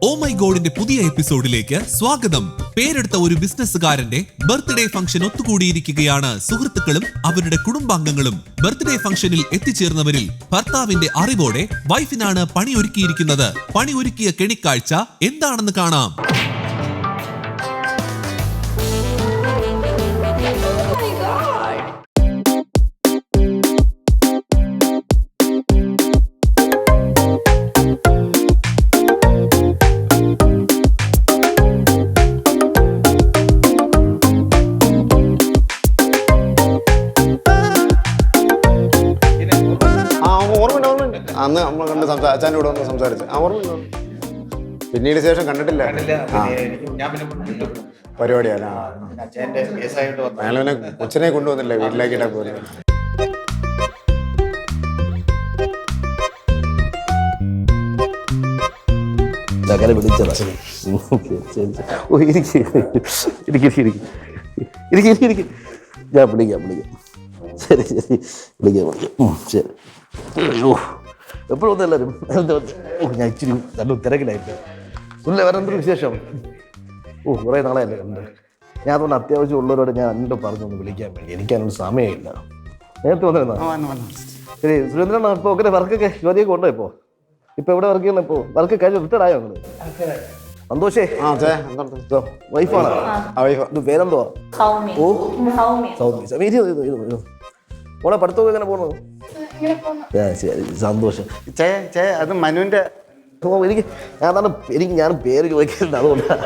Oh my ഗോഡിന്റെ പുതിയ എപ്പിസോഡിലേക്ക് സ്വാഗതം. പേരെടുത്ത ഒരു ബിസിനസ്സുകാരന്റെ ബർത്ത്ഡേ ഫംഗ്ഷൻ ഒത്തുകൂടിയിരിക്കുകയാണ് സുഹൃത്തുക്കളും അവരുടെ കുടുംബാംഗങ്ങളും. ബർത്ത്ഡേ ഫംഗ്ഷനിൽ എത്തിച്ചേർന്നവരിൽ ഭർത്താവിന്റെ അറിവോടെ വൈഫിനാണ് പണിയൊരുക്കിയിരിക്കുന്നത്. പണിയൊരുക്കിയ കെണിക്കാഴ്ച എന്താണെന്ന് കാണാം. അന്ന് നമ്മൾ കണ്ട് അച്ഛൻ്റെ കൂടെ വന്ന് സംസാരിച്ച് ഓർമ്മയുണ്ടോ? പിന്നീട് ശേഷം കണ്ടിട്ടില്ല. പരിപാടിയല്ല അയാളെ കൊച്ചിനെ കൊണ്ടുവന്നില്ല, വീട്ടിലേക്കിട്ടാ പോലെ. ഞാൻ വിളിക്കാം. ശരി ശരി. അയ്യോ എപ്പോഴൊന്നും എല്ലാവരും ഞാൻ ഇച്ചിരി നല്ല തിരക്കിലായിട്ട്. ഇല്ല വേറെ എന്തൊരു വിശേഷം? കുറേ നാളെയല്ലേ കണ്ട്. ഞാൻ അതുകൊണ്ട് അത്യാവശ്യം ഉള്ളവരോട് ഞാൻ എന്നോട് പറഞ്ഞൊന്ന് വിളിക്കാൻ വേണ്ടി. എനിക്കതിനൊരു സമയമില്ല. നേരത്തെ വന്നിരുന്നോ? ശരി സുരേന്ദ്രൻ, ഇപ്പോൾ ഒക്കെ വർക്കൊക്കെ ജോലിയൊക്കെ ഉണ്ടോ? ഇപ്പോൾ എവിടെ വർക്ക് ചെയ്യുന്ന? ഇപ്പോൾ വർക്ക് കഴിഞ്ഞ് റിട്ടയർഡ് ആയോ നിങ്ങൾ? സന്തോഷേ വൈഫാണ്. പേരെന്തോ? സൗമ്യ. മോളെ പഠിത്തമൊക്കെ എങ്ങനെ പോകണു? ശരി സന്തോഷം. അത് മനുവിന്റെ ഞാൻ പേര് ചോദിക്കുന്നുണ്ട്, അതുകൊണ്ടാണ്.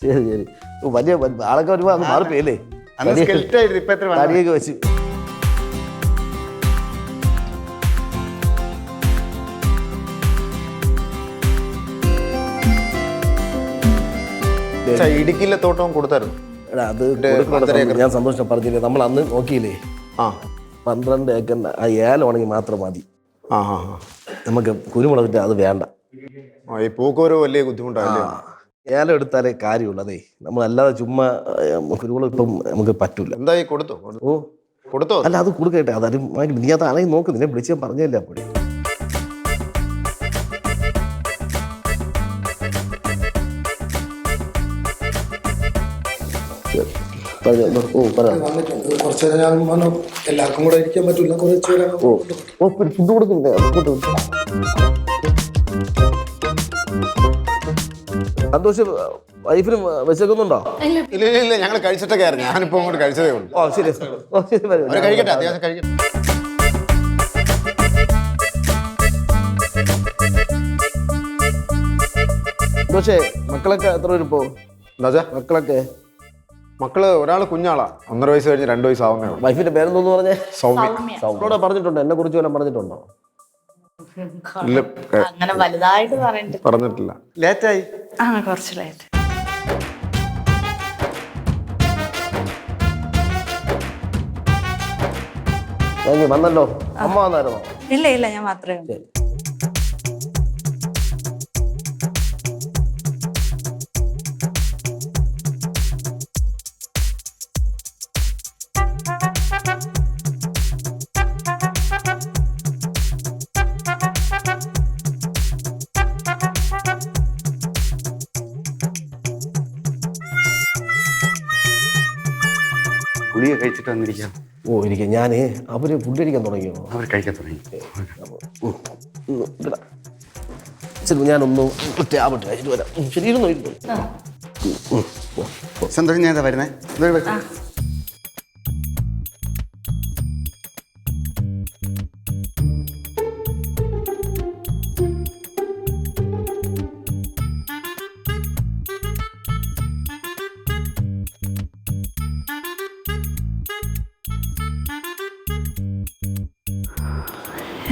ശരി ശരി. വലിയ ആളൊക്കെ വരുമ്പോ അങ്ങ് മാറിപ്പോയല്ലേ? തടിയൊക്കെ വെച്ച് ഇടുക്കിയിലെ തോട്ടം കൊടുത്തായിരുന്നു. അത് ഞാൻ സന്തോഷം പറഞ്ഞില്ലേ, നമ്മൾ അന്ന് നോക്കിയില്ലേ? 12 ഏക്കറിന്റെ ആ ഏലമാണെങ്കിൽ മാത്രം മതി. നമുക്ക് കുരുമുളകിട്ട് അത് വേണ്ട. ഈ പൂക്കോര് വലിയ ബുദ്ധിമുട്ടാണ്. ഏലം എടുത്താലേ കാര്യമുള്ളതേ, നമ്മളല്ലാതെ ചുമ്മാ കുരുമുളക് ഇപ്പം നമുക്ക് പറ്റൂല. എന്തായി കൊടുത്തോ? കൊടുത്തോ? അല്ല അത് കൊടുക്കട്ടെ, അതാരും നീ അത് ആണെങ്കിൽ നോക്ക്. നിന്നെ വിളിച്ച് ഞാൻ പറഞ്ഞല്ലേ അപ്പോഴേ. എല്ലാവർക്കും കൂടെ ഇരിക്കാൻ പറ്റില്ല. ഫുഡ് കൊടുക്കുന്നില്ല. സന്തോഷം വൈഫിനും വെച്ചേക്കുന്നുണ്ടോ? ഇല്ല, ഞങ്ങൾ കഴിച്ചിട്ടൊക്കെ ആയിരുന്നു. ഞാനിപ്പോ അങ്ങോട്ട് കഴിച്ചതേ ഉള്ളൂ. ശരി കഴിക്കട്ടെ, അത്യാവശ്യം കഴിക്കട്ടെ. പക്ഷേ മക്കളൊക്കെ എത്ര പേര് ഇപ്പോ? മക്കള് ഒരാള് കുഞ്ഞാളാ, 1.5 വയസ്സ് കഴിഞ്ഞ് 2 വയസ്സാവുന്നേ ഉള്ളൂ. വൈഫിന്റെ പേരെന്തോന്ന് പറഞ്ഞേ? സൗമ്യ. പറഞ്ഞിട്ടുണ്ടോ? എന്നെ കുറിച്ച് വല്ലതും പറഞ്ഞിട്ടുണ്ടോ? അങ്ങനെ വലുതായിട്ട് പറഞ്ഞിട്ടില്ല. ലേറ്റായി. കുറച്ച് ലേറ്റ്. വന്നല്ലോ. അമ്മ വന്നായിരുന്നോ? ഇല്ല ഞാൻ മാത്രമേ ഉള്ളൂ. ഗുളിക കഴിച്ചിട്ട് വന്നിരിക്കാം. ഇരിക്കാം. ഞാന് അവര് ഫുഡ് കഴിക്കാൻ തുടങ്ങിയോ? അവർ കഴിക്കാൻ തുടങ്ങി. ശരി, ഞാനൊന്ന് ടാബ്ലറ്റ് കഴിച്ചിട്ട് വരാം. ശരി, ഇരുന്നു. സന്തോഷം. ഞാൻ വരുന്നേ.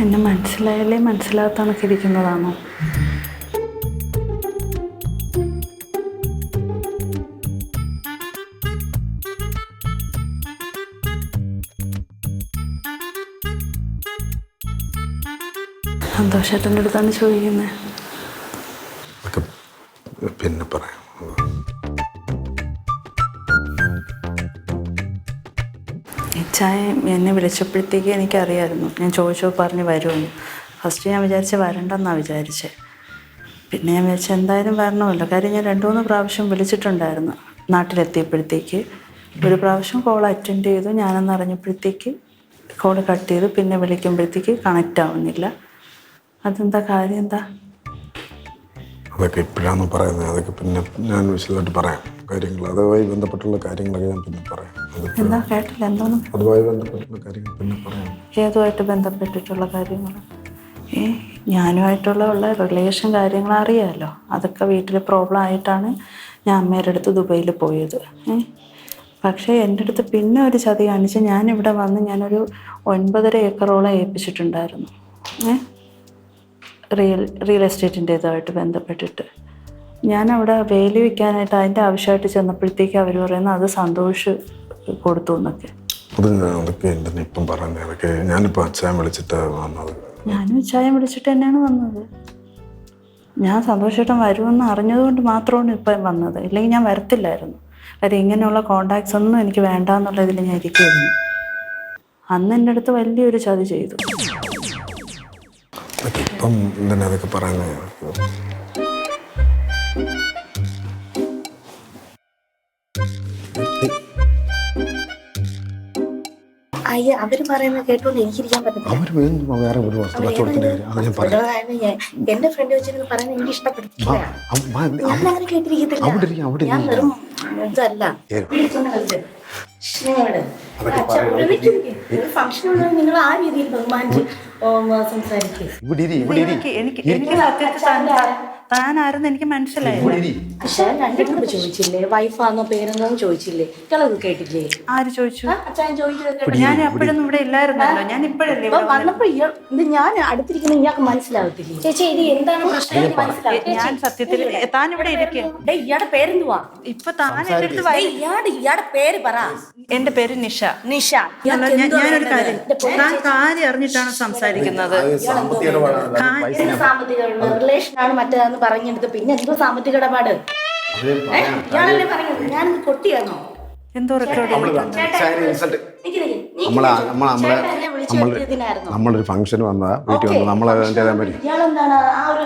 എന്നെ മനസ്സിലായാലേ മനസ്സിലാത്ത കണക്കിരിക്കുന്നതാണോ? സന്തോഷേട്ടൻ്റെ അടുത്താണ് ചോദിക്കുന്നത്. പിന്നെ പറയാം. ഇച്ചായ എന്നെ വിളിച്ചപ്പോഴത്തേക്ക് എനിക്കറിയാമായിരുന്നു. ഞാൻ ചോദിച്ചപ്പോൾ പറഞ്ഞ് വരുമെന്ന്. ഫസ്റ്റ് ഞാൻ വിചാരിച്ച് വരണ്ടെന്നാണ് വിചാരിച്ചത്. പിന്നെ ഞാൻ വെച്ച് എന്തായാലും വരണമല്ലോ. കാര്യം ഞാൻ 2-3 പ്രാവശ്യം വിളിച്ചിട്ടുണ്ടായിരുന്നു നാട്ടിലെത്തിയപ്പോഴത്തേക്ക്. ഒരു പ്രാവശ്യം കോൾ അറ്റൻഡ് ചെയ്തു, ഞാനെന്ന് അറിഞ്ഞപ്പോഴത്തേക്ക് കോൾ കട്ട് ചെയ്തു. പിന്നെ വിളിക്കുമ്പോഴത്തേക്ക് കണക്റ്റ് ആവുന്നില്ല. അതെന്താ കാര്യം എന്താ? അതൊക്കെ ഇപ്പോഴാണ് പറയുന്നത്. അതൊക്കെ പിന്നെ ഞാൻ വിശദമായിട്ട് പറയാം കാര്യങ്ങൾ. അതുമായി ബന്ധപ്പെട്ടുള്ള കാര്യങ്ങളൊക്കെ ഞാൻ പിന്നെ പറയാം. എന്താ കേട്ടില്ല, എന്തോന്നും? അതുമായി ബന്ധപ്പെട്ടുള്ള കാര്യങ്ങൾ പിന്നെ പറയാം. ഏതുമായിട്ട് ബന്ധപ്പെട്ടിട്ടുള്ള കാര്യങ്ങൾ? ഞാനുമായിട്ടുള്ള റിലേഷൻ കാര്യങ്ങൾ അറിയാമല്ലോ. അതൊക്കെ വീട്ടിൽ പ്രോബ്ലം ആയിട്ടാണ് ഞാൻ അമ്മയുടെ അടുത്ത് ദുബൈയിൽ പോയത്. പക്ഷേ എൻ്റെ അടുത്ത് പിന്നെ ഒരു ചതി കാണിച്ച് ഞാനിവിടെ വന്ന് ഞാനൊരു 9.5 ഏക്കറോളം ഏൽപ്പിച്ചിട്ടുണ്ടായിരുന്നു. റിയൽ എസ്റ്റേറ്റിൻ്റെ ഇതുമായിട്ട് ബന്ധപ്പെട്ടിട്ട് ഞാനവിടെ വേലി വയ്ക്കാനായിട്ട് അതിൻ്റെ ആവശ്യമായിട്ട് ചെന്നപ്പോഴത്തേക്ക് അവർ പറയുന്നത് അത് സന്തോഷ് കൊടുത്തു എന്നൊക്കെ. അതൊക്കെ എന്തിനാ ഇപ്പം പറയുന്നത്? അതൊക്കെ ഞാനിപ്പോൾ അച്ഛൻ വിളിച്ചിട്ട് വന്നത്. ഞാനും അച്ചായം വിളിച്ചിട്ട് തന്നെയാണ് വന്നത്. ഞാൻ സന്തോഷമായിട്ടും വരുമെന്ന് അറിഞ്ഞതുകൊണ്ട് മാത്രമാണ് ഇപ്പം വന്നത്. ഇല്ലെങ്കിൽ ഞാൻ വരത്തില്ലായിരുന്നു. കാര്യം ഇങ്ങനെയുള്ള കോണ്ടാക്ട്സ് ഒന്നും എനിക്ക് വേണ്ടാന്നുള്ളതിൽ ഞാൻ ഇരിക്കുകയായിരുന്നു. അന്ന് എൻ്റെ അടുത്ത് വലിയൊരു ചതി ചെയ്തു. ഇപ്പം എന്തിനാ അതൊക്കെ പറയുന്നത്? അയ്യ അവര് പറയുന്നത് കേട്ടോണ്ട് എനിക്കിരിക്കാൻ പറ്റുന്നില്ല. അവർ വേറെ ഒരു വസ്തു കച്ചവടത്തിന്റെ കാര്യം അത് ഞാൻ പറയാം. എന്റെ ഫ്രണ്ട് വെച്ചിരുന്ന് പറയുന്നത് എനിക്ക് ഇഷ്ടപ്പെട്ടിട്ടില്ല. ഞാൻ അങ്ങനെ കേട്ടിരിക്കത്തില്ല. ഞാൻ വെറും ഇതല്ല ഒരു ഫംഗ്ഷൻ ഉണ്ടെങ്കിൽ നിങ്ങൾ ആ രീതിയിൽ ബഹുമാനിച്ച് സംസാരിക്കുക. എനിക്ക് സത്യത്തിൽ താൻ ആരെന്ന് എനിക്ക് മനസ്സിലായി. പക്ഷേ രണ്ടിനോട് ചോദിച്ചില്ലേ വൈഫാന്നോ പേരെന്നോന്ന് ചോദിച്ചില്ലേ? ഇയാളത് കേട്ടില്ലേ? ആര് ചോദിച്ചു? അച്ഛൻ ചോദിച്ചത് ഞാൻ എപ്പോഴൊന്നും ഇവിടെ ഇല്ലായിരുന്നല്ലോ. ഞാൻ ഇപ്പോഴല്ലേ വന്നപ്പോ ഞാൻ അടുത്തിരിക്കുന്ന ഇയാൾക്ക് മനസ്സിലാവത്തില്ലേ? ചേച്ചി ഇത് എന്താണ് പ്രശ്നം? ഞാൻ സത്യത്തിൽ താൻ ഇവിടെ ഇരിക്കുക. ഇയാളുടെ പേരെന്തുവാ? ഇപ്പൊ താൻ എന്റെ അടുത്ത് ഇയാളുടെ പേര് പറ. എന്റെ പേര് നിഷ. നിഷ. ഞാനൊരു കാര്യം, താൻ കാര്യം അറിഞ്ഞിട്ടാണ് സംസാരിക്കുന്നത്. സാമ്പത്തിക റിലേഷനാണ് മറ്റേതാന്ന് പറഞ്ഞെടുത്ത് പിന്നെ എന്തോ സാമ്പത്തിക ഇടപാട് ഇയാളല്ലേ പറഞ്ഞത്? ഞാൻ കൊട്ടിയാണോ? എന്തോ റെക്കോർഡ് നമ്മളൊരു ഫംഗ്ഷൻ വന്നതാ, വീട്ടിൽ വന്നു, നമ്മളതിൻ്റെതാൻ പറ്റി. ഇയാളെന്താണ് ആ ഒരു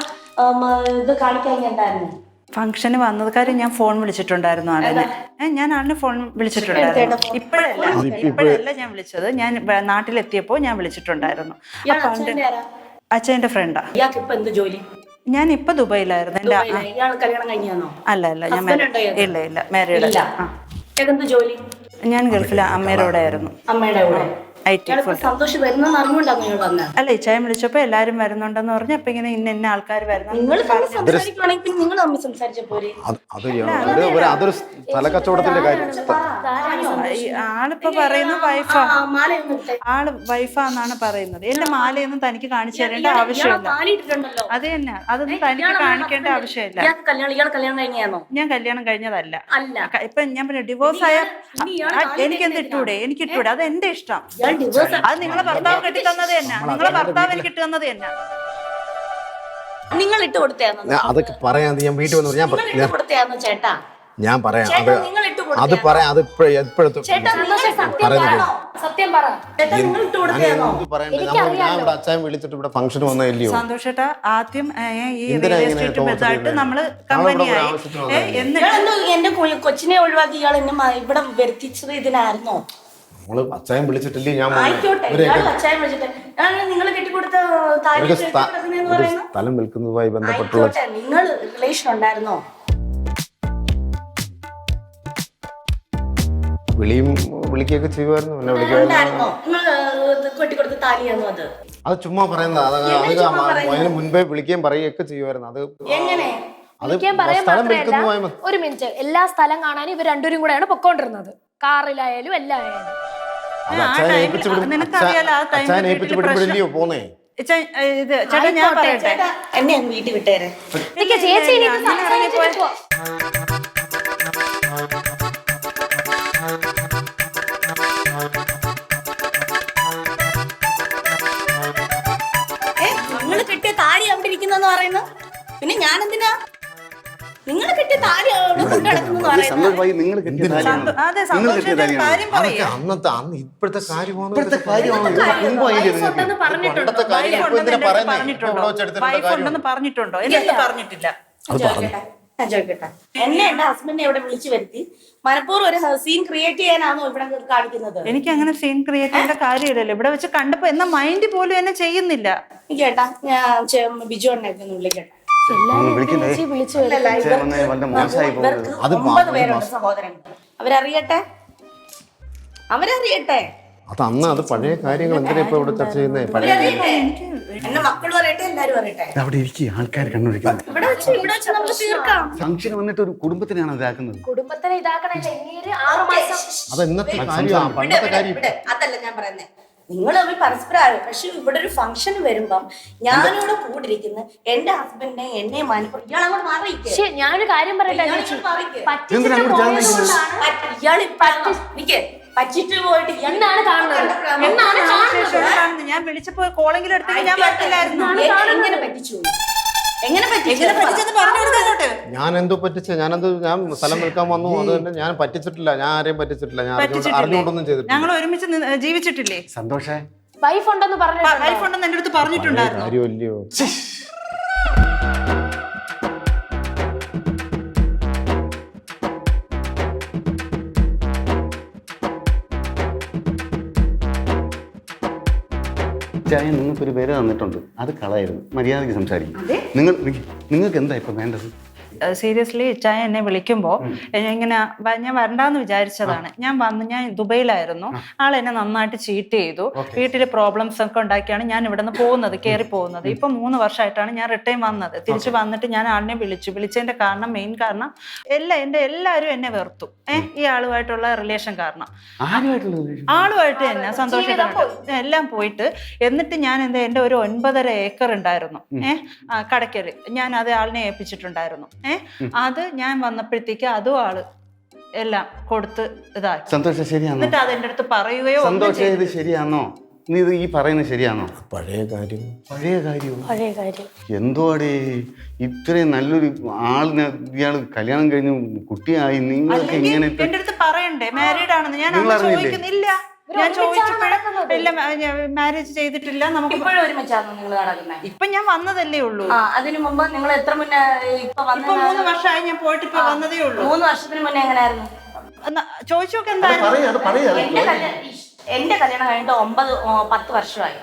ഇത് കാണിക്കാൻ ഉണ്ടായിരുന്നു? ഫംഗ്ഷന് വന്നത് കാര്യം ഞാൻ ഫോൺ വിളിച്ചിട്ടുണ്ടായിരുന്നു ആളിനെ. ഞാൻ ആളിനെ ഫോൺ വിളിച്ചിട്ടുണ്ടായിരുന്നു. ഇപ്പോഴല്ല ഞാൻ വിളിച്ചത്. ഞാൻ നാട്ടിലെത്തിയപ്പോ ഞാൻ വിളിച്ചിട്ടുണ്ടായിരുന്നു. അച്ഛൻ്റെ ഫ്രണ്ടാ. ഇയാൾക്ക് ഇപ്പൊ എന്ത് ജോലി? ഞാൻ ഇപ്പൊ ദുബൈയിലായിരുന്നു. ഇയാൾ കല്യാണം കഴിഞ്ഞാണോ? അല്ല ഞാൻ ഇല്ല മാരീഡ്. എന്ത് ജോലി? ഞാൻ ഗൾഫിലെ അമ്മയുടെ കൂടെ ആയിരുന്നു. അമ്മയുടെ കൂടെ IT ഫുൾ. സന്തോഷം വരുന്നെന്ന് അറിഞ്ഞുകൊണ്ടാണ് നിങ്ങൾ വന്നത്? അല്ല, ഇച്ചായം വിളിച്ചപ്പോ എല്ലാരും വരുന്നുണ്ടെന്ന് പറഞ്ഞു. അപ്പൊ ഇങ്ങനെ ഇന്ന ആൾക്കാർ വരുന്നു. നിങ്ങൾ സംസാരിക്കുവാണെങ്കിൽ പിന്നെ നിങ്ങൾ തമ്മിൽ സംസാരിച്ച പോരെ? അതൊരു സ്ഥലക്കച്ചവടത്തിന്റെ കാര്യം. ആളിപ്പോ പറയുന്നു വൈഫാ. ആള് വൈഫാന്നാണ് പറയുന്നത്. എന്റെ മാലയൊന്നും തനിക്ക് കാണിച്ചു തരേണ്ട ആവശ്യമില്ല. അത് തന്നെ, അതൊന്നും തനിക്ക് കാണിക്കേണ്ട ആവശ്യമില്ല. ഞാൻ കല്യാണം കഴിഞ്ഞതല്ല. ഇപ്പൊ ഞാൻ പിന്നെ ഡിവോഴ്സ് ആയ എനിക്കെന്ത് ഇട്ടൂടെ? എനിക്ക് ഇട്ടൂടെ? അത് എന്റെ ഇഷ്ടം. അത് നിങ്ങളെ ഭർത്താവ് കെട്ടി തന്നത് തന്നെ. നിങ്ങളെ ഭർത്താവ് എനിക്ക് ഇട്ട് തന്നത് തന്നെ. നിങ്ങൾ ഇട്ട് കൊടുത്താന്നോ? അതൊക്കെ പറയാൻ ഞാൻ വീട്ടിൽ വന്നു ചേട്ടാ. ഞാൻ പറയാം. അത് പറയാം. അത് സത്യം പറ. ഞാൻ ഇവിടെ അച്ഛൻ വിളിച്ചിട്ട് ഇവിടെ ഫംഗ്ഷൻ വന്നല്ലോ. സന്തോഷേട്ടാ, ആദ്യം ഈ റിയൽ എസ്റ്റേറ്റ് ബന്ധമായിട്ട് നമ്മള് കമ്പനിയായി. എന്റെ കൊച്ചിനെ ഒഴിവാക്കി ഇയാൾ എന്നെ ഇവിടെ വരുത്തിച്ചത് ഇതിനായിരുന്നോ? അച്ഛൻ വിളിച്ചിട്ടില്ലേ? ഞാൻ സ്ഥലം വിൽക്കുന്നതുമായി ബന്ധപ്പെട്ടുള്ള നിങ്ങൾ റിലേഷൻ ഉണ്ടായിരുന്നോ? വിളിക്കുകയൊക്കെ ചെയ്യുമായിരുന്നു. അത് ചുമ്മാ പറയുന്നത്. അതിന് മുൻപേ വിളിക്കുകയും പറയുകയൊക്കെ ചെയ്യുമായിരുന്നു. അത് എങ്ങനെ? ഒരു മിനിറ്റ്, എല്ലാ സ്ഥലം കാണാൻ ഇവർ രണ്ടുപേരും കൂടെയാണ് പൊക്കോണ്ടിരുന്നത്. കാറിലായാലും എല്ലാം ആയാലും. പോന്നേ ചേട്ടാ, ഞാൻ പറയട്ടെ. എന്നെ അങ്ങ് വീട്ടിൽ വിട്ടേരെ. ചേച്ചി നിങ്ങൾ കിട്ടിയ താടി അവിടെ ഇരിക്കുന്നെന്ന് പറയുന്നു. പിന്നെ ഞാൻ എന്തിനാ? നിങ്ങൾ കെട്ടിയ താലി കൊണ്ടുനടക്കുന്നു സന്തോഷ് ഭായി നിങ്ങൾ കെട്ടിയ താലിയാണോ? അതെ നിങ്ങൾ കെട്ടിയ സന്തോഷേട്ടൻ താലിയാണോ? കാര്യം പറയാ. അന്ന് ഇപ്പോഴത്തെ കാര്യമാണ് ഇപ്പോഴത്തെ കാര്യമാണോ? മുമ്പ് ആയില്ലേ നിങ്ങൾക്ക്? പണ്ടത്തെ കാര്യം വൈഫ് ഇപ്പൊ എന്തിനാ ഉണ്ടെന്ന് പറയുന്നത്? പറഞ്ഞിട്ടുണ്ടോ? ഇവിടെ വെച്ചെടുത്തിട്ട് വൈഫ് കാര്യം ഉണ്ടെന്ന് പറഞ്ഞിട്ടുണ്ടോ? എന്നെ പറഞ്ഞിട്ടില്ല. ഞാൻ ചോദിക്കട്ടെ, എന്നെ എന്റെ ഹസ്ബൻഡിനെ ഇവിടെ വിളിച്ചു വരുത്തി മനഃപൂർവ്വം ഒരു സീൻ ക്രിയേറ്റ് ചെയ്യാനാണോ ഇവിടെ കാണിക്കുന്നത്? എനിക്ക് അങ്ങനെ സീൻ ക്രിയേറ്റ് ചെയ്യേണ്ട കാര്യമില്ലല്ലോ. ഇവിടെ വെച്ച് കണ്ടപ്പോ എന്നാ മൈൻഡ് പോലും എന്നെ ചെയ്യുന്നില്ല. കേട്ടാ, ഞാൻ ബിജു അണ്ണയൊക്കെ ഒന്ന് വിളിക്കട്ടെ. വിളിക്കണ്ടേ? വിളിച്ചു വല്ല മോശമായി പോകുന്നത്. അത് 9 പേരുണ്ട് സഹോദരങ്ങൾ. അവരറിയട്ടെ. അത് അന്ന് അത് പഴയ കാര്യങ്ങൾ എന്തിനാ ഇപ്പൊ ഇവിടെ ചർച്ച ചെയ്യുന്നത്? പഴയ അവരറിയട്ടെ. എന്റെ മക്കളും അറിയട്ടെ, എല്ലാരും അറിയട്ടെ. അവിടെ ഇരിക്കുക, ആൾക്കാർ കണ്ടുപിടിക്കുന്നത്. ഇവിടെ വെച്ച് നമുക്ക് തീർക്കാം. ഫംഗ്ഷൻ വന്നിട്ട് ഒരു കുടുംബത്തിനാണ് ഇതാക്കുന്നത്. കുടുംബത്തിനെ ഇതാക്കണല്ലേ, ഇങ്ങനെ 6 മാസം അത് ഇന്നത്തെ കാര്യമാണ്, പണ്ടത്തെ കാര്യം. അതല്ല ഞാൻ പറയുന്നത്. നിങ്ങൾ തമ്മിൽ പരസ്പരം. പക്ഷെ ഇവിടെ ഒരു ഫംഗ്ഷൻ വരുമ്പം ഞാനിവിടെ കൂടിരിക്കുന്ന എന്റെ ഹസ്ബൻഡിനെ എന്നെ മനഃപൂർവ്വം ഇയാൾ അങ്ങോട്ട് മാറിയിരിക്കുക. പക്ഷെ ഞാനൊരു കാര്യം പറയട്ടെ, എന്തിനാ അങ്ങോട്ട് ചാടി നിൽക്കുന്നത്? ഇയാൾ പറ്റിട്ട് പോയിട്ട് എന്നാണ് കാണുന്നത്. ഞാൻ വിളിച്ചപ്പോ കോളെങ്കിലും എടുത്തെങ്കിൽ ഞാൻ പറ്റില്ലായിരുന്നു. എങ്ങനെ പറ്റിച്ചു? എങ്ങനെ പറ്റിച്ചെന്ന് പറഞ്ഞു കൊടുക്കോട്ട്. ഞാൻ ഞാൻ സ്ഥലം വിൽക്കാൻ വന്നു. അത് തന്നെ ഞാൻ പറ്റിച്ചിട്ടില്ല. ഞാൻ ആരെയും പറ്റിച്ചിട്ടില്ല. ഞാൻ അറിഞ്ഞുകൊണ്ടൊന്നും ചെയ്തിട്ടില്ല. ഞങ്ങൾ ഒരുമിച്ച് ജീവിച്ചിട്ടില്ലേ? സന്തോഷേ, വൈഫ് ഉണ്ടെന്ന് പറഞ്ഞു. വൈഫ് ഉണ്ടെന്ന് എന്റെ അടുത്ത് പറഞ്ഞിട്ടുണ്ടായിരുന്നു. കാര്യമല്ലയോ? ചായ നിങ്ങൾക്കൊരു പേര് തന്നിട്ടുണ്ട്, അത് കളയായിരുന്നു. മര്യാദയ്ക്ക് സംസാരിക്കും. നിങ്ങൾക്ക് എന്താ ഇപ്പൊ വേണ്ടത്? സീരിയസ്ലി ഇച്ചായ എന്നെ വിളിക്കുമ്പോൾ ഇങ്ങനെ ഞാൻ വരണ്ടാന്ന് വിചാരിച്ചതാണ്. ഞാൻ ദുബൈയിലായിരുന്നു. ആൾ എന്നെ നന്നായിട്ട് ചീറ്റ് ചെയ്തു. വീട്ടിൽ പ്രോബ്ലംസ് ഒക്കെ ഉണ്ടാക്കിയാണ് ഞാൻ ഇവിടെ നിന്ന് പോകുന്നത്, കയറി പോകുന്നത്. ഇപ്പൊ 3 വർഷമായിട്ടാണ് ഞാൻ റിട്ടേൺ വന്നത്. തിരിച്ചു വന്നിട്ട് ഞാൻ ആളിനെ വിളിച്ചതിന്റെ കാരണം, മെയിൻ കാരണം എല്ലാവരും എന്നെ വെറുത്തു. ഈ ആളുമായിട്ടുള്ള റിലേഷൻ കാരണം. ആളുമായിട്ട് തന്നെ സന്തോഷമായിട്ട് എല്ലാം പോയിട്ട്. എന്നിട്ട് ഞാൻ എന്റെ ഒരു 9.5 ഏക്കർ ഉണ്ടായിരുന്നു കടയ്ക്കല്. ഞാൻ അത് ആളിനെ ഏൽപ്പിച്ചിട്ടുണ്ടായിരുന്നു. അത് ഞാൻ വന്നപ്പോഴത്തേക്ക് അതും ആള് എല്ലാം കൊടുത്ത് ഇതായി. സന്തോഷം ശരിയാണോ? എന്നിട്ട് അത് എന്റെ അടുത്ത് പറയുകയോ സന്തോഷം ഇത് ശരിയാണോ? നീ ഇത് ഈ പറയുന്നത് ശരിയാണോ? പഴയ കാര്യം എന്തോടെ ഇത്രയും നല്ലൊരു ആളിനെ ഇയാള് കല്യാണം കഴിഞ്ഞ് കുട്ടിയായി നിങ്ങൾക്ക് ഇങ്ങനെ എന്റെ അടുത്ത് പറയണ്ടേ മാരീഡ് ആണെന്ന്? ഞാൻ ചോദിക്കുന്നില്ല. ഞാൻ ചോദിച്ചപ്പോഴും ഇല്ല, മാരേജ് ചെയ്തിട്ടില്ല. നമുക്ക് ഇപ്പോഴും ഒരുമിച്ചാണോ നിങ്ങൾ നടക്കുന്നത്? ഇപ്പൊ ഞാൻ വന്നതല്ലേ ഉള്ളൂ. അതിനു മുമ്പ് നിങ്ങൾ എത്ര മുന്നേ? ഇപ്പൊ 3 വർഷമായി ഞാൻ പോയിട്ട് ഇപ്പൊ വന്നതേ ഉള്ളൂ. 3 വർഷത്തിന് മുന്നേ എങ്ങനെയായിരുന്നു? ചോദിച്ചു നോക്ക് എന്തായിരുന്നു. എന്റെ കല്യാണം കഴിഞ്ഞിട്ട് 9-10 വർഷമായി.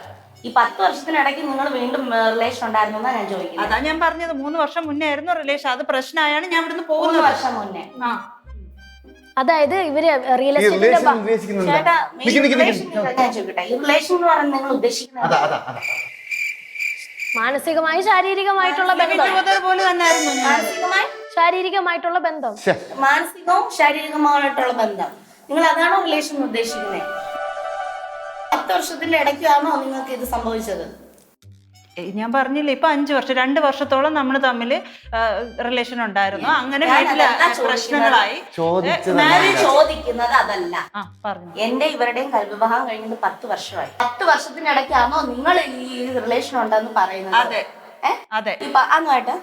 ഈ 10 വർഷത്തിനിടയ്ക്ക് നിങ്ങൾ വീണ്ടും റിലേഷൻ ഉണ്ടായിരുന്നു എന്നാ ഞാൻ ചോദിക്കുന്നത്. അതാ ഞാൻ പറഞ്ഞത്, 3 വർഷം മുന്നേ ആയിരുന്നു റിലേഷൻ. അത് പ്രശ്നമായാണ് ഞാൻ ഇവിടുന്ന് 3 പോകുന്നത്. വർഷം മുന്നേ. അതായത് ഇവര് റിയൽ എസ്റ്റേറ്റിന്റെ ചേട്ടാ, ഞാൻ ചോദിക്കട്ടെ, ഈ റിലേഷൻ എന്ന് പറയുന്നത് നിങ്ങൾ ഉദ്ദേശിക്കുന്നത് മാനസികമായി ശാരീരികമായിട്ടുള്ള ബന്ധം പോലെ തന്നെയായിരുന്നു. ശാരീരികമായിട്ടുള്ള ബന്ധം, മാനസികവും ശാരീരികമായിട്ടുള്ള ബന്ധം. നിങ്ങൾ അതാണോ റിലേഷൻ ഉദ്ദേശിക്കുന്നത്? 10 വർഷത്തിന്റെ ഇടയ്ക്കാണോ നിങ്ങൾക്ക് ഇത് സംഭവിച്ചത്? ഞാൻ പറഞ്ഞില്ലേ, ഇപ്പൊ 5 വർഷം, 2 വർഷത്തോളം നമ്മൾ തമ്മിൽ റിലേഷൻ ഉണ്ടായിരുന്നു. അങ്ങനെ വീട്ടില് പ്രശ്നങ്ങളായി. ചോദിക്കുന്നത് അതല്ല. പറഞ്ഞു. എന്റെ ഇവരുടെയും വിവാഹം കഴിഞ്ഞിട്ട് 10 വർഷമായി. 10 വർഷത്തിനിടയ്ക്കാണോ നിങ്ങൾ ഈ റിലേഷൻ ഉണ്ടെന്ന് പറയുന്നത്? അതെ അതെ. അങ്ങോട്ട്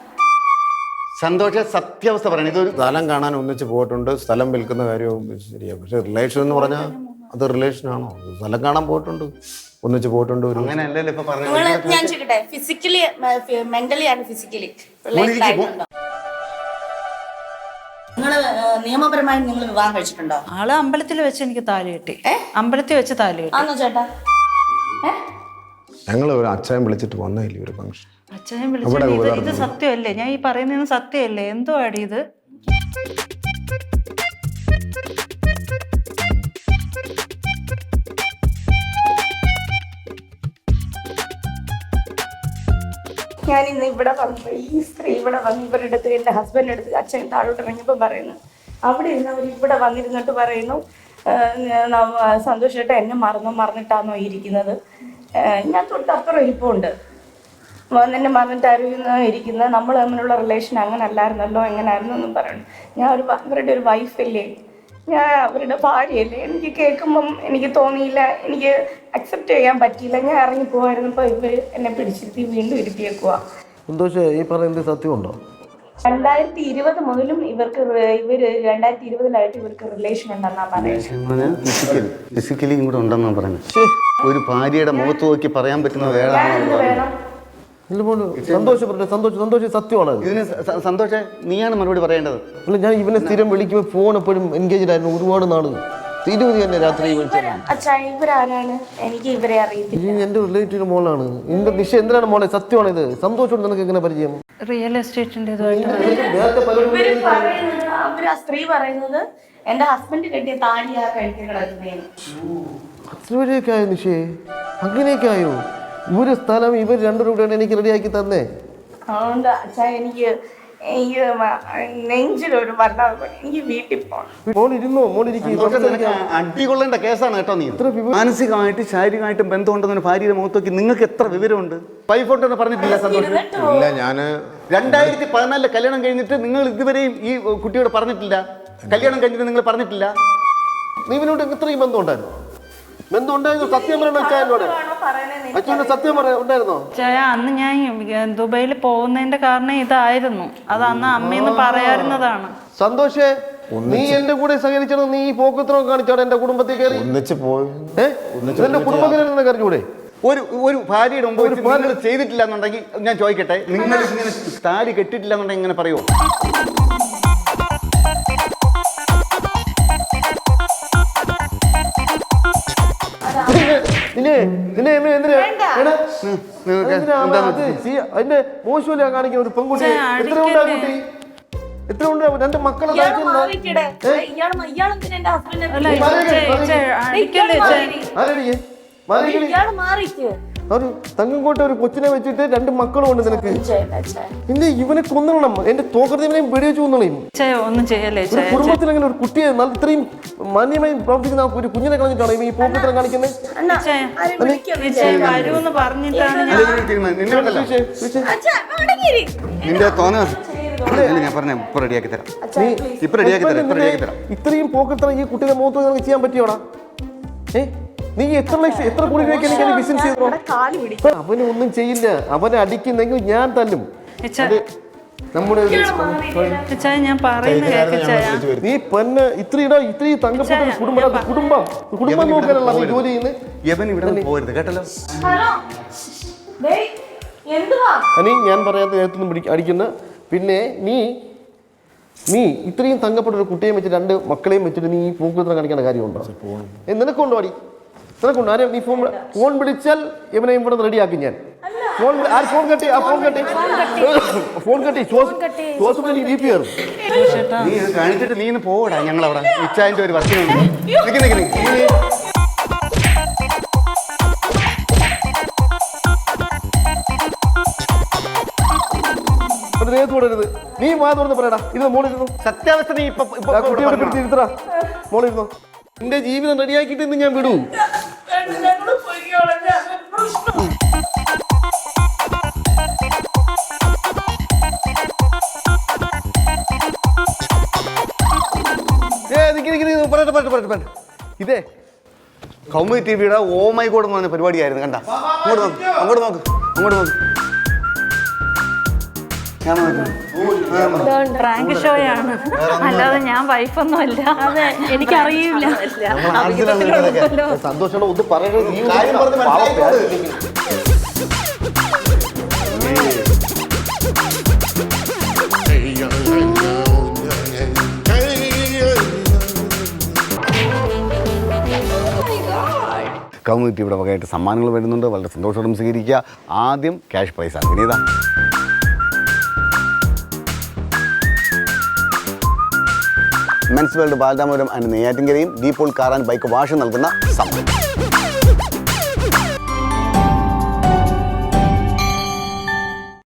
സന്തോഷ സത്യാവസ്ഥ പറയണം. ഇതൊരു സ്ഥലം കാണാൻ ഒന്നിച്ച് പോയിട്ടുണ്ട്. സ്ഥലം വിൽക്കുന്ന കാര്യവും ശരിയാ. പക്ഷെ റിലേഷൻ എന്ന് പറഞ്ഞാൽ അത് റിലേഷനാണോ? സ്ഥലം കാണാൻ പോയിട്ടുണ്ട്, ഒന്നിച്ച് പോയിട്ടുണ്ട്. അങ്ങനെ അല്ലല്ലോ ഇപ്പൊ പറഞ്ഞു. ഞാൻ ചോദിക്കട്ടെ, ഫിസിക്കലി മെന്റലി ആൻഡ് ഫിസിക്കലി നിങ്ങൾ നിയമപരമായി നിങ്ങൾ വിവാഹം കഴിച്ചിട്ടുണ്ടോ? ആള് അമ്പലത്തിൽ വെച്ച് എനിക്ക് താലി കെട്ടി. അമ്പലത്തിൽ വെച്ച് താലി കെട്ടി. ആണോ ചേട്ടാ? ഞങ്ങൾ ഒരു അച്ഛൻ വിളിച്ചിട്ട് വന്നില്ല ഒരു ഫംഗ്ഷൻ. അച്ഛനെ വിളിച്ചിട്ട് ഇത് സത്യമല്ലേ? ഞാൻ ഈ പറയുന്നത് സത്യമല്ലേ? എന്തോ ആടി ഇത്? ഞാൻ ഇന്ന് ഇവിടെ വന്നു, ഈ സ്ത്രീ ഇവിടെ വന്ന് ഇവരുടെ അടുത്ത്, എൻ്റെ ഹസ്ബൻഡിൻ്റെ അടുത്ത് അച്ഛൻ താഴോട്ട് ഇറങ്ങിയപ്പോൾ പറയുന്നു, അവിടെ ഇരുന്നവർ ഇവിടെ വന്നിരുന്നിട്ട് പറയുന്നു, സന്തോഷമായിട്ട് എന്നെ മറന്നിട്ടാണോ ഇരിക്കുന്നത്? ഞാൻ തൊട്ടപ്പുറം ഇരിപ്പുണ്ട്. എന്നെ മറന്നിട്ടായിരുന്നു ഇരിക്കുന്നത്. നമ്മൾ തമ്മിലുള്ള റിലേഷൻ അങ്ങനെ അല്ലായിരുന്നല്ലോ, എങ്ങനെയായിരുന്നു എന്നും പറയുന്നു. ഞാൻ അവരുടെ ഒരു വൈഫല്ലേ, ഞാൻ അവരുടെ ഭാര്യയല്ലേ. എനിക്ക് കേൾക്കുമ്പം എനിക്ക് തോന്നിയില്ല, എനിക്ക് അക്സെപ്റ്റ് ചെയ്യാൻ പറ്റിയില്ല. ഞാൻ ഇറങ്ങിപ്പോവായിരുന്നപ്പോൾ ഇവർ എന്നെ പിടിച്ചിരുത്തി വീണ്ടും ഇരുത്തിയേക്കുക. സന്തോഷം, ഈ പറയുന്നത് സത്യമുണ്ടോ? 2020 മുതലും ഇവര് 2020 ഇവർക്ക് റിലേഷൻ ഉണ്ടെന്നാ പറയുന്നത്. ഫിസിക്കലി ഇങ്ങോട്ട് ഉണ്ടെന്നാണ് പറയുന്നത്. ഒരു ഭാര്യയുടെ മുഖത്ത് നോക്കി പറയാൻ പറ്റുന്ന വേറെ വേണം. സന്തോഷം സത്യമാണ്. ഇതിന് സന്തോഷേ നീയാണ് മറുപടി പറയേണ്ടത്. അല്ല, ഞാൻ ഇവനെ സ്ഥിരം വിളിക്കുമ്പോൾ ഫോൺ എപ്പോഴും എൻഗേജ്ഡ് ആയിരുന്നു ഒരുപാട് നാള്. തിരുവതി തന്നെ രാത്രി അച്ഛാ ഇവരാരാണ്? എനിക്ക് ഇവരെ അറിയത്തില്ല. എന്റെ റിലേറ്റീവ് മോളാണ്. എന്റെ നിശ എന്തിനാണ് മോളെ? സത്യമാണ് ഇത്. സന്തോഷം നിനക്ക് എങ്ങനെ പരിചയം? റിയൽ എസ്റ്റേറ്റിന്റെ അവര് ആ സ്ത്രീ പറയുന്നത് എന്റെ ഹസ്ബൻഡ് കെട്ടിയ താലിയാ കഴുത്തി കിടക്കുന്നേന്ന്. അത്രയൊക്കെ ആയോ നിശേ? അങ്ങനെയൊക്കെ ആയോ? ഒരു സ്ഥലം ഇവർ രണ്ടുപേരും എനിക്ക് റെഡിയാക്കി തന്നേ. അതുകൊണ്ട് അച്ഛാ എനിക്ക് നെഞ്ചിലൊരു വല്ലാതെ എനിക്ക് വീട്ടിൽ പോകണം. അടികൊള്ളേണ്ട കേസാണ് കേട്ടോ നീ. മാനസികമായിട്ട് ശാരീരികമായിട്ടും ബന്ധമുണ്ടെന്ന് ഭാര്യയുടെ മുഖത്തേക്ക് നിങ്ങൾക്ക് എത്ര വിവരമുണ്ട്? വൈഫോട്ടെന്ന് പറഞ്ഞിട്ടില്ല സന്തോഷം? ഇല്ല, ഞാൻ 2014 കല്യാണം കഴിഞ്ഞിട്ട് നിങ്ങൾ ഇതുവരെയും ഈ കുട്ടിയോട് പറഞ്ഞിട്ടില്ല? കല്യാണം കഴിഞ്ഞിട്ട് നിങ്ങൾ പറഞ്ഞിട്ടില്ല? നീ ഇവനോട് ഇത്രയും ബന്ധം ഉണ്ടായിരുന്നു? ബന്ധം ഉണ്ടായിരുന്നു? സത്യം പറയണോ അച്ഛനോട്? അച്ഛനോട് സത്യം ഉണ്ടായിരുന്നോ? അന്ന് ഞാൻ ദുബൈയിൽ പോകുന്നതിന്റെ കാരണം ഇതായിരുന്നു. അത് അന്ന് അമ്മയെന്ന് പറയാറുന്നതാണ്. സന്തോഷേ, നീ എന്റെ കൂടെ സഹകരിച്ചോ? നീ ഈ പോക്കത്തിനോ കാണിച്ചോടെ എന്റെ കുടുംബത്തിൽ കയറി? ഒന്നിച്ച് പോയി എന്റെ കുടുംബത്തിൽ കയറിക്കൂടെ? ഒരു ഭാര്യയുടെ മുമ്പ് നിങ്ങൾ ചെയ്തിട്ടില്ല എന്നുണ്ടെങ്കിൽ ഞാൻ ചോദിക്കട്ടെ, നിങ്ങൾ ഇങ്ങനെ താലി കെട്ടിട്ടില്ല എന്നുണ്ടെങ്കിൽ ഇങ്ങനെ പറയുമോ? അതിന്റെ മോശമല്ല കാണിക്കുന്ന ഒരു പെൺകുട്ടി. എത്ര ഉണ്ട്? 2 മക്കളെ ഒരു തങ്കംകോട്ട ഒരു കൊച്ചിനെ വെച്ചിട്ട് 2 മക്കളും ഉണ്ട് നിനക്ക്. പിന്നെ ഇവനെ കൊന്നണം. എന്റെ തോക്കർത്തിവനെയും വെടിവെച്ച് കൊന്നളയും. ഒന്നും ചെയ്യല്ലേ. ഒരു കുടുംബത്തിൽ അങ്ങനെ ഒരു കുട്ടിയെ ഇത്രയും മാന്യമായി പ്രവർത്തിക്കുന്ന ഒരു കുഞ്ഞിനെ കളഞ്ഞിട്ടാണ് ഈ പോക്കത്തിനെ കാണിക്കുന്നത്. നിന്റെ തോന്നുന്നു ഞാൻ പറഞ്ഞ ഇപ്പൊ റെഡിയാക്കി തരാം. ഇത്രയും പോക്കത്തിനെ ഈ കുട്ടിയുടെ മുഖത്ത് നമുക്ക് ചെയ്യാൻ പറ്റിയോടാ? നീ എത്ര കോടി രൂപയ്ക്ക് എനിക്ക് ബിസിനസ് ചെയ്തോ? അവന് ഒന്നും ചെയ്യില്ല. അവനെ അടിക്കുന്നെങ്കിൽ ഞാൻ തല്ലും. നമ്മുടെ നീ പെണ്ണ് ഇത്രയും തങ്കപ്പെട്ട കുടുംബം നോക്കാനുള്ള ജോലി ചെയ്യുന്നത് കേട്ടല്ലോ. അനി ഞാൻ പറയാത്ത നേരത്തൊന്നും അടിക്കുന്ന. പിന്നെ നീ ഇത്രയും തങ്കപ്പെട്ട ഒരു കുട്ടിയെ വെച്ച് 2 മക്കളെയും വെച്ചിട്ട് നീ ഈ പൂക്കത്തിനെ കാണിക്കേണ്ട കാര്യമുണ്ടോ? നിനക്കുണ്ടോ അടി? നിനക്കുണ്ടോ? ആരെയും നീ ഫോൺ വിളിച്ചാൽ ഇവനെ ഇവിടെ റെഡിയാക്കി ഞാൻ. ഫോൺ കട്ടി നീ കാണിച്ചിട്ട് നീ പോടാ. ഞങ്ങളവിടെ ഇച്ചായന്റെ ഒരു വർഷം നീ വാ തുറന്ന് പറയടാ. ഇത് മോളിരുന്നു. സത്യാവസ്ഥ നീ മോളിരുന്നു. നിന്റെ ജീവിതം റെഡിയാക്കിയിട്ട് ഇന്ന് ഞാൻ വിടൂ. ഇതേ കൗമുദി ടിവിയുടെ ഓ മൈ ഗോഡ് എന്ന് പറഞ്ഞ പരിപാടിയായിരുന്നു. കണ്ട അങ്ങോട്ട് നോക്ക്. പ്രാങ്ക് ഷോയാണ്, അല്ലാതെ ഞാൻ വൈഫൊന്നും അല്ല. അതെ, എനിക്കറിയില്ല. സന്തോഷം ഒന്ന് പറയുന്നത്. കൗമുദി ടിവിയുടെ വകയായിട്ട് സമ്മാനങ്ങൾ വരുന്നുണ്ട്. വളരെ സന്തോഷത്തോടെ സ്വീകരിക്കുക. ആദ്യം ക്യാഷ് പ്രൈസാണ്. Vineetha, men's world Balaramapuram and നെയ്യാറ്റിൻകരയും DePaul car and bike wash നൽകുന്ന സമ്മാനം.